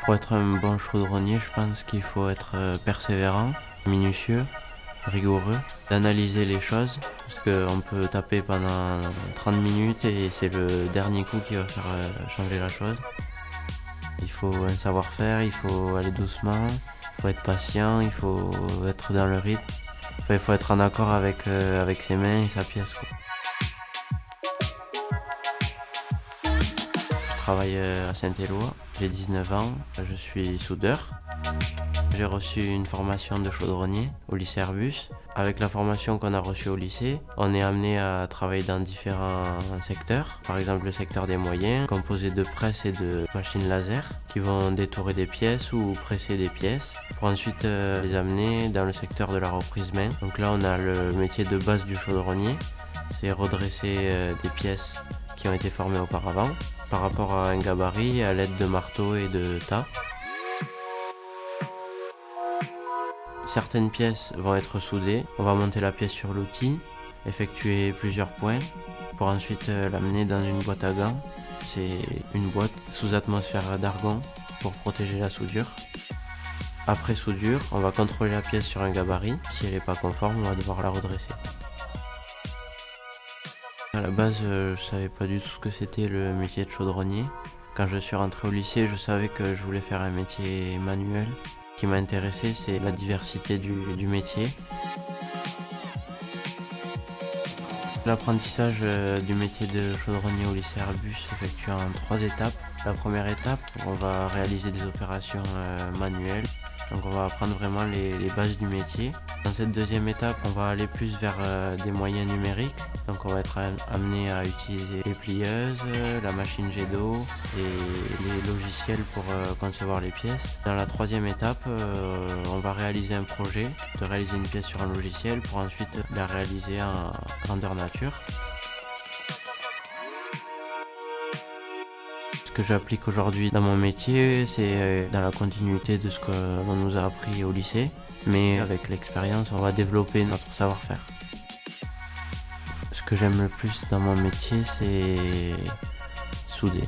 Pour être un bon chaudronnier, je pense qu'il faut être persévérant, minutieux, rigoureux, d'analyser les choses, parce qu'on peut taper pendant 30 minutes et c'est le dernier coup qui va faire changer la chose. Il faut un savoir-faire, il faut aller doucement, il faut être patient, il faut être dans le rythme. Enfin, il faut être en accord avec ses mains et sa pièce, quoi. Je travaille à Saint-Éloi, j'ai 19 ans, je suis soudeur. J'ai reçu une formation de chaudronnier au lycée Airbus. Avec la formation qu'on a reçue au lycée, on est amené à travailler dans différents secteurs. Par exemple, le secteur des moyens, composé de presses et de machines laser, qui vont détourer des pièces ou presser des pièces, pour ensuite les amener dans le secteur de la reprise main. Donc là, on a le métier de base du chaudronnier, c'est redresser des pièces qui ont été formées auparavant, par rapport à un gabarit, à l'aide de marteaux et de tas. Certaines pièces vont être soudées, on va monter la pièce sur l'outil, effectuer plusieurs points pour ensuite l'amener dans une boîte à gants. C'est une boîte sous atmosphère d'argon pour protéger la soudure. Après soudure, on va contrôler la pièce sur un gabarit. Si elle n'est pas conforme, on va devoir la redresser. À la base, je savais pas du tout ce que c'était le métier de chaudronnier. Quand je suis rentré au lycée, je savais que je voulais faire un métier manuel. Ce qui m'a intéressé, c'est la diversité du métier. L'apprentissage du métier de chaudronnier au lycée Airbus s'effectue en 3 étapes. La première étape, on va réaliser des opérations manuelles. Donc on va apprendre vraiment les bases du métier. Dans cette deuxième étape, on va aller plus vers des moyens numériques. Donc on va être amené à utiliser les plieuses, la machine jet d'eau et les logiciels pour concevoir les pièces. Dans la troisième étape, on va réaliser un projet, de réaliser une pièce sur un logiciel pour ensuite la réaliser en grandeur nature. Ce que j'applique aujourd'hui dans mon métier, c'est dans la continuité de ce qu'on nous a appris au lycée, mais avec l'expérience, on va développer notre savoir-faire. Ce que j'aime le plus dans mon métier, c'est souder.